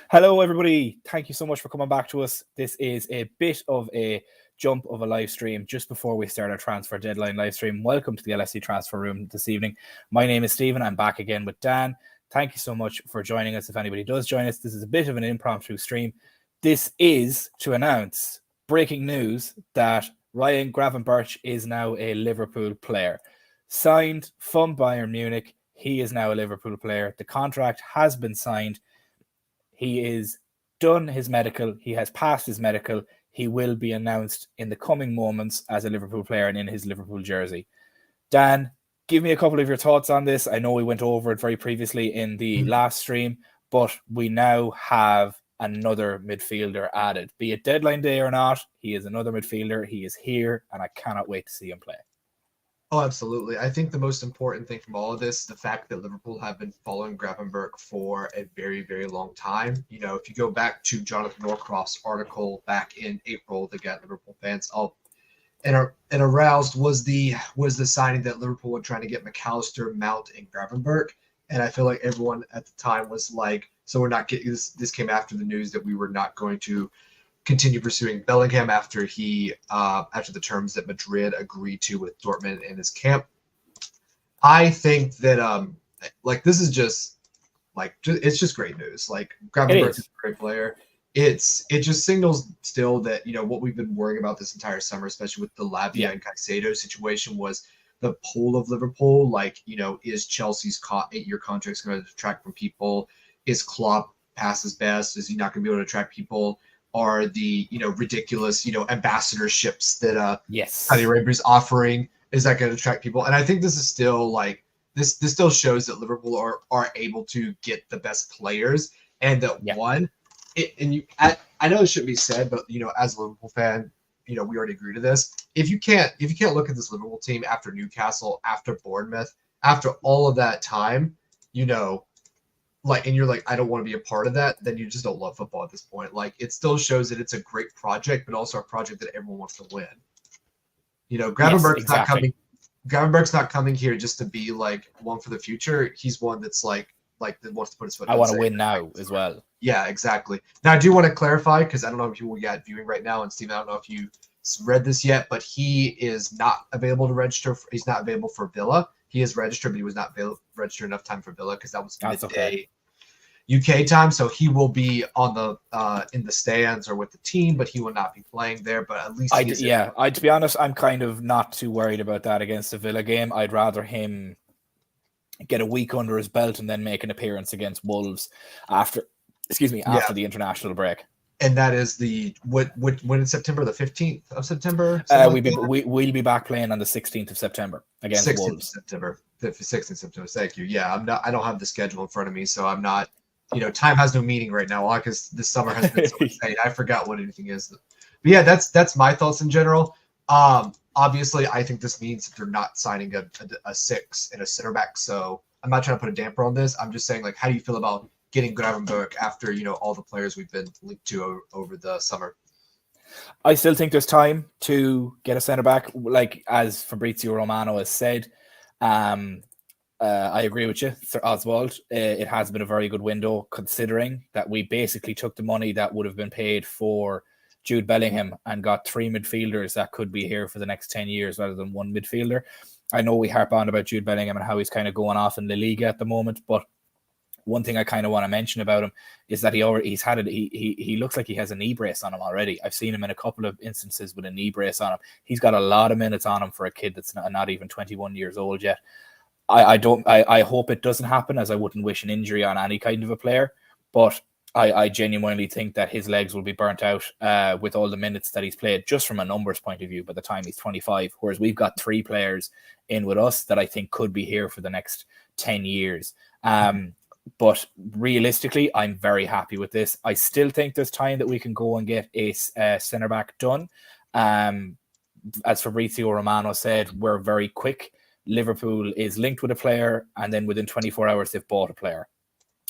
Hello, everybody. Thank you so much for coming back to us. This is a bit of a jump of a live stream just before we start our transfer deadline live stream. Welcome to the LSC Transfer Room this evening. My name is Stephen. I'm back again with Dan. Thank you so much for joining us. If anybody does join us, this is a bit of an impromptu stream. This is to announce breaking news that Ryan Gravenberch is now a Liverpool player. Signed from Bayern Munich. He is now a Liverpool player. The contract has been signed. He is done his medical. He has passed his medical. He will be announced in the coming moments as a Liverpool player and in his Liverpool jersey. Dan, give me a couple of your thoughts on this. I know we went over it very previously in the last stream, but we now have another midfielder added. Be it deadline day or not, he is another midfielder. He is here, and I cannot wait to see him play. Oh, absolutely. I think the most important thing from all of this is the fact that Liverpool have been following Gravenberch for a very, very long time. You know, if you go back to Jonathan Norcroft's article back in April that got Liverpool fans all and aroused was the signing that Liverpool were trying to get McAllister, Mount, and Gravenberch. And I feel like everyone at the time was like, so we're not getting this. This came after the news that we were not going to continue pursuing Bellingham after the terms that Madrid agreed to with Dortmund in his camp. I think that this is just it's just great news. Like Gravenberch is a great player. It just signals still that, you know, what we've been worrying about this entire summer, especially with the Lavia and Caicedo situation, was the pull of Liverpool. Like, you know, is Chelsea's 8-year contracts going to detract from people? Is Klopp past his best? Is he not going to be able to attract people? Are the, you know, ridiculous, you know, ambassadorships that Saudi Arabia is offering, is that going to attract people? And I think this is still like this still shows that Liverpool are able to get the best players, and that I know it shouldn't be said, but, you know, as a Liverpool fan, you know, we already agree to this. If you can't look at this Liverpool team after Newcastle, after Bournemouth, after all of that time, you know, and you're like, I don't want to be a part of that, then you just don't love football at this point. Like, it still shows that it's a great project, but also a project that everyone wants to win. You know, Gravenberch's not coming. Gravenberch's not coming here just to be like one for the future. He's one that's like that wants to put his foot. I want to win now as well. Yeah, exactly. Now, I do want to clarify, because I don't know if people got viewing right now, and Steve, I don't know if you read this yet, but he is not available to register. He's not available for Villa. He is registered, but he was not registered enough time for Villa because that was midday UK time. So he will be on the in the stands or with the team, but he will not be playing there. But at least to be honest, I'm kind of not too worried about that against the Villa game. I'd rather him get a week under his belt and then make an appearance against Wolves after the international break. And that is when in September, the 15th of September? We'll be back playing on the 16th of September against Wolves. 16th of September. Thank you. Yeah, I don't have the schedule in front of me, so I'm not, you know, time has no meaning right now because this summer has been so insane. I forgot what anything is. But yeah, that's my thoughts in general. Obviously, I think this means that they're not signing a 6 and a center back. So I'm not trying to put a damper on this. I'm just saying, like, how do you feel about getting Gravenberch after, you know, all the players we've been linked to over the summer? I still think there's time to get a centre back, like as Fabrizio Romano has said. I agree with you, Sir Oswald. It has been a very good window, considering that we basically took the money that would have been paid for Jude Bellingham and got 3 midfielders that could be here for the next 10 years rather than 1 midfielder. I know we harp on about Jude Bellingham and how he's kind of going off in La Liga at the moment, but one thing I kind of want to mention about him is that he looks like he has a knee brace on him already. I've seen him in a couple of instances with a knee brace on him. He's got a lot of minutes on him for a kid that's not even 21 years old yet. I hope it doesn't happen, as I wouldn't wish an injury on any kind of a player, but I genuinely think that his legs will be burnt out with all the minutes that he's played, just from a numbers point of view, by the time he's 25, whereas we've got 3 players in with us that I think could be here for the next 10 years. But realistically, I'm very happy with this. I still think there's time that we can go and get a centre-back done. As Fabrizio Romano said, we're very quick. Liverpool is linked with a player, and then within 24 hours, they've bought a player.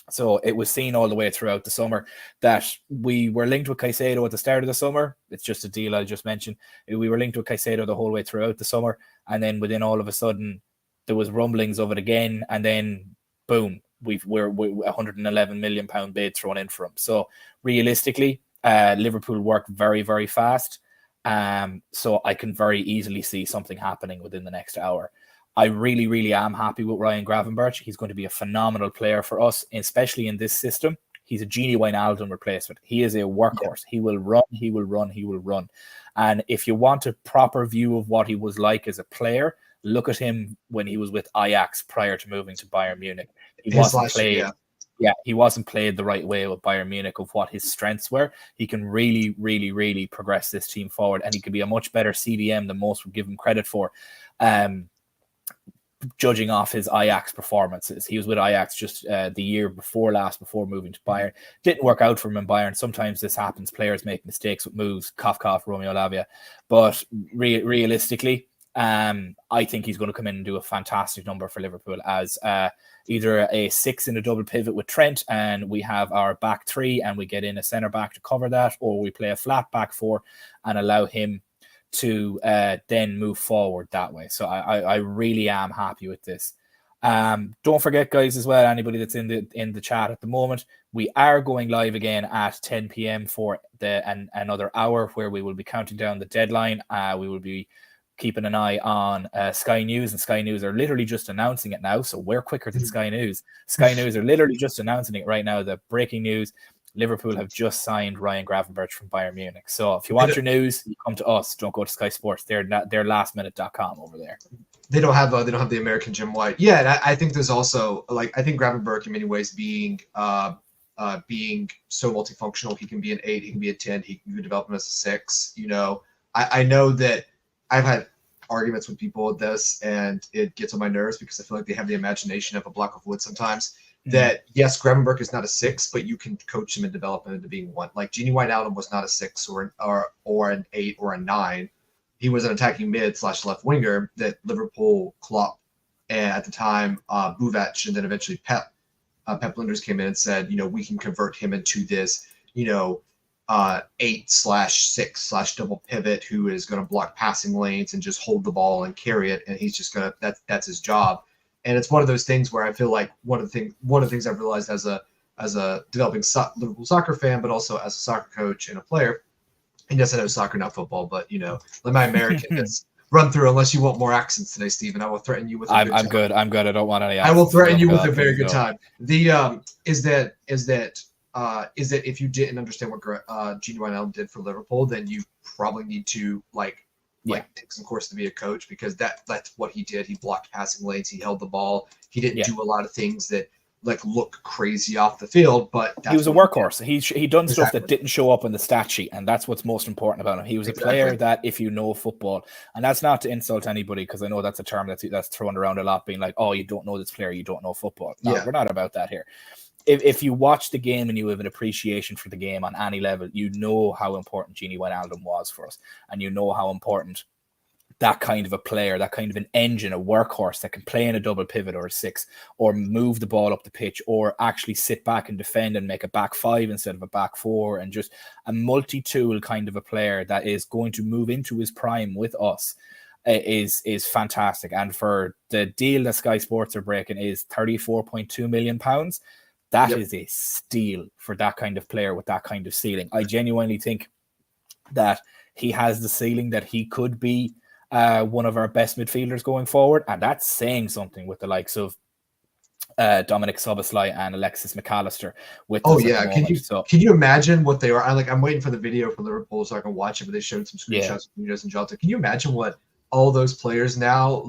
So it was seen all the way throughout the summer that we were linked with Caicedo at the start of the summer. It's just a deal I just mentioned. We were linked with Caicedo the whole way throughout the summer, and then within all of a sudden, there was rumblings of it again, and then boom, we're 111 million pound bid thrown in for him. So realistically, Liverpool work very, very fast. So I can very easily see something happening within the next hour. I really, really am happy with Ryan Gravenberch. He's going to be a phenomenal player for us, especially in this system. He's a Gini Wijnaldum replacement. He is a workhorse. He will run, he will run, he will run. And if you want a proper view of what he was like as a player, look at him when he was with Ajax prior to moving to Bayern Munich. He wasn't played the right way with Bayern Munich of what his strengths were. He can really, really, really progress this team forward, and he could be a much better CDM than most would give him credit for. Judging off his Ajax performances. He was with Ajax just the year before moving to Bayern. Didn't work out for him in Bayern. Sometimes this happens. Players make mistakes with moves. Cough, cough, Romeo Lavia. But realistically, I think he's going to come in and do a fantastic number for Liverpool as either a 6 in a double pivot with Trent, and we have our back 3 and we get in a centre back to cover that, or we play a flat back 4 and allow him to then move forward that way. So I really am happy with this. Don't forget, guys, as well, anybody that's in the chat at the moment, we are going live again at 10 p.m. for another hour where we will be counting down the deadline. We will be keeping an eye on Sky News, and Sky News are literally just announcing it now. So we're quicker than Sky News. Sky News are literally just announcing it right now. The breaking news: Liverpool have just signed Ryan Gravenberch from Bayern Munich. So if you want your news, you come to us. Don't go to Sky Sports. They're lastminute.com over there. They don't have the American Jim White. Yeah, and I think there's also I think Gravenberch in many ways being so multifunctional. He can be an 8, he can be a 10, he can develop him as a 6. I know that I've had arguments with people with this, and it gets on my nerves because I feel like they have the imagination of a block of wood sometimes. That yes, Gravenberch is not a 6, but you can coach him and develop him into being 1. Like Gini Wijnaldum was not a 6 or an 8 or a 9. He was an attacking mid / left winger that Liverpool, Klopp, and at the time Buvac, and then eventually Pep Linders came in and said, we can convert him into this 8/6/ double pivot who is going to block passing lanes and just hold the ball and carry it, and he's just gonna that's his job. And it's one of those things where I feel like one of the things I've realized as a developing Liverpool soccer fan, but also as a soccer coach and a player. And yes, I know soccer, not football, but let my American run through. Unless you want more accents today, Stephen, I will threaten you with. I'm good. I don't want any. I will threaten you with a very good time. The is that if you didn't understand what Gini Wijnaldum did for Liverpool, then you probably need to take some course to be a coach, because that's what he did. He blocked passing lanes. He held the ball. He didn't do a lot of things that look crazy off the field, but he was a workhorse. He done stuff that didn't show up in the stat sheet, and that's what's most important about him. He was a player that, if you know football, and that's not to insult anybody, because I know that's a term that's thrown around a lot, being like, oh, you don't know this player, you don't know football. No, we're not about that here. If you watch the game and you have an appreciation for the game on any level, you know how important Gini Wijnaldum was for us, and you know how important that kind of a player, that kind of an engine, a workhorse that can play in a double pivot or a 6, or move the ball up the pitch, or actually sit back and defend and make a back 5 instead of a back 4, and just a multi-tool kind of a player that is going to move into his prime with us is fantastic. And for the deal that Sky Sports are breaking is £34.2 million. That is a steal for that kind of player with that kind of ceiling. I genuinely think that he has the ceiling that he could be one of our best midfielders going forward, and that's saying something with the likes of Dominic Szoboszlai and Alexis McAllister. Can you imagine what they are? I'm waiting for the video from Liverpool so I can watch it, but they showed some screenshots of Nunes and Jota. Can you imagine what all those players now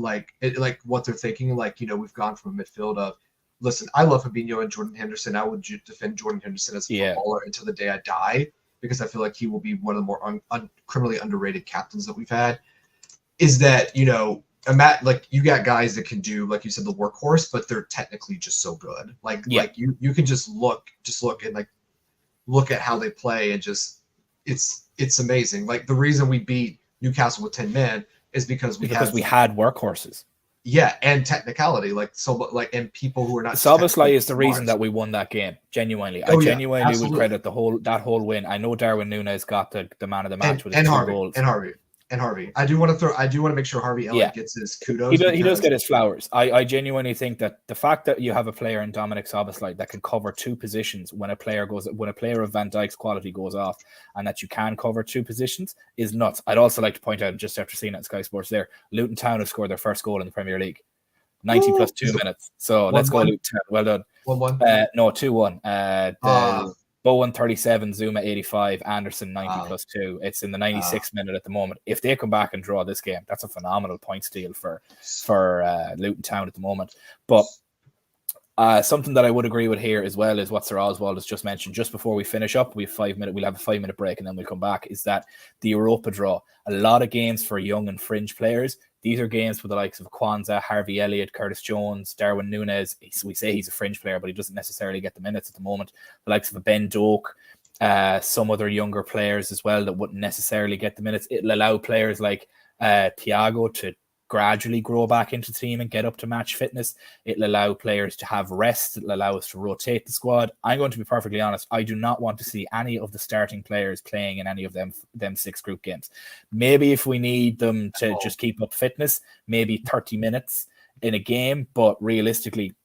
what they're thinking? We've gone from a midfield of, listen, I love Fabinho and Jordan Henderson. I would defend Jordan Henderson as a footballer until the day I die, because I feel like he will be one of the more criminally underrated captains that we've had. Is that, you got guys that can do, like you said, the workhorse, but they're technically just so good. You can just look and look at how they play, and just it's amazing. The reason we beat Newcastle with 10 men is because we had workhorses. Yeah, and technicality, and people who are not. Szoboszlai is the reason that we won that game. Genuinely, I genuinely would credit that whole win. I know Darwin Núñez got the man of the match with his 2 goals. And Harvey. And Harvey. I do want to make sure Harvey Elliott gets his kudos. He does get his flowers. I genuinely think that the fact that you have a player in Dominic Szoboszlai that can cover two positions when a player of Van Dijk's quality goes off, and that you can cover two positions is nuts. I'd also like to point out, just after seeing it at Sky Sports there, Luton Town have scored their first goal in the Premier League. 90 plus 2 minutes. So let's go, Luton Town. Well done. 1-1? No, 2-1. Bowen 37, Zuma 85, Anderson 90 plus 2. It's in the 96th minute at the moment. If they come back and draw this game, that's a phenomenal point steal for Luton Town at the moment. But something that I would agree with here as well is what Sir Oswald has just mentioned. Just before we finish up, we'll have a 5-minute break and then we'll come back. Is that the Europa draw? A lot of games for young and fringe players. These are games for the likes of Kwanzaa, Harvey Elliott, Curtis Jones, Darwin Núñez. We say he's a fringe player, but he doesn't necessarily get the minutes at the moment. The likes of a Ben Doak, some other younger players as well that wouldn't necessarily get the minutes. It'll allow players like Thiago to gradually grow back into the team and get up to match fitness. It'll allow players to have rest. It'll allow us to rotate the squad. I'm going to be perfectly honest. I do not want to see any of the starting players playing in any of them 6 group games. Maybe if we need them to just keep up fitness, maybe 30 minutes in a game. But realistically,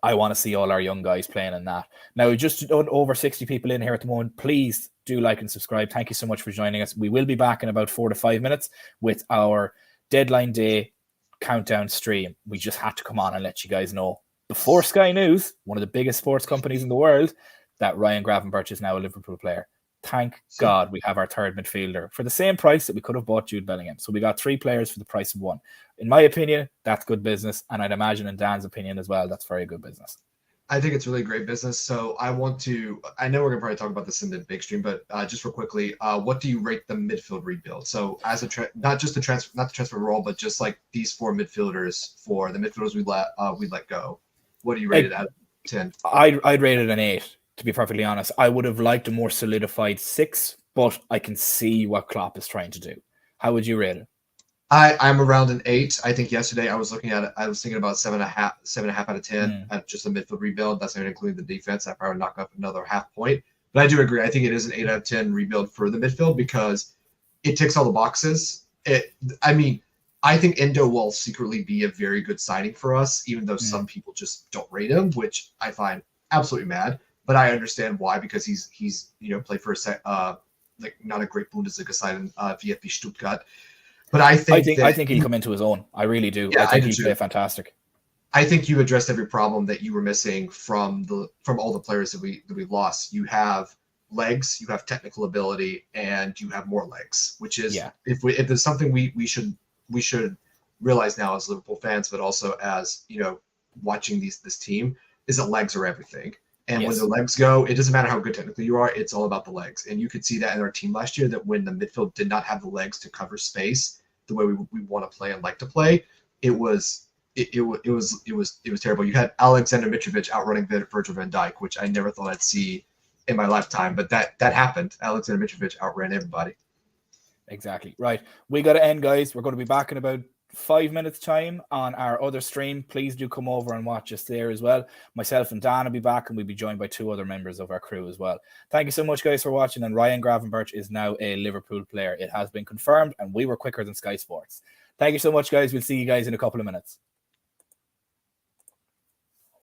I want to see all our young guys playing in that. Now, we've just done over 60 people in here at the moment. Please do like and subscribe. Thank you so much for joining us. We will be back in about 4 to 5 minutes with our deadline day countdown stream. We just had to come on and let you guys know before Sky News, one of the biggest sports companies in the world, that Ryan Gravenberch is now a Liverpool player. Thank God we have our third midfielder for the same price that we could have bought Jude Bellingham. So we got 3 players for the price of 1. In my opinion, that's good business. And I'd imagine in Dan's opinion as well, that's very good business. I think it's really great business. So I know we're going to probably talk about this in the big stream, but just real quickly, what do you rate the midfield rebuild? So as not the transfer role, but just like these 4 midfielders for the midfielders we let go. What do you rate it out of 10? I'd rate it an 8, to be perfectly honest. I would have liked a more solidified 6, but I can see what Klopp is trying to do. How would you rate it? I'm around an 8. I think yesterday I was looking at it. I was thinking about 7.5 out of 10 at just a midfield rebuild. That's not including the defense. I probably knock up another half point. But I do agree. I think it is an 8 out of 10 rebuild for the midfield because it ticks all the boxes. I think Endo will secretly be a very good signing for us, even though some people just don't rate him, which I find absolutely mad. But I understand why, because he's played for not a great Bundesliga side in VfB Stuttgart. But I think he'll come into his own. I really do. Yeah, I think he'll play fantastic. I think you addressed every problem that you were missing from all the players that we lost. You have legs, you have technical ability, and you have more legs. Which is if there's something we should realize now as Liverpool fans, but also as watching this team, is that legs are everything. And when the legs go, it doesn't matter how good technically you are. It's all about the legs. And you could see that in our team last year, that when the midfield did not have the legs to cover space the way we want to play and like to play, it was terrible. You had Alexander Mitrovic outrunning Virgil van Dijk, which I never thought I'd see in my lifetime. But that happened. Alexander Mitrovic outran everybody. Exactly. Right. We got to end, guys. We're going to be back in about 5 minutes time on our other stream. Please do come over and watch us there as well. Myself and Dan will be back, and we'll be joined by 2 other members of our crew as well. Thank you so much, guys, for watching. And Ryan Gravenberch is now a Liverpool player. It has been confirmed, and we were quicker than Sky Sports. Thank you so much, guys. We'll see you guys in a couple of minutes.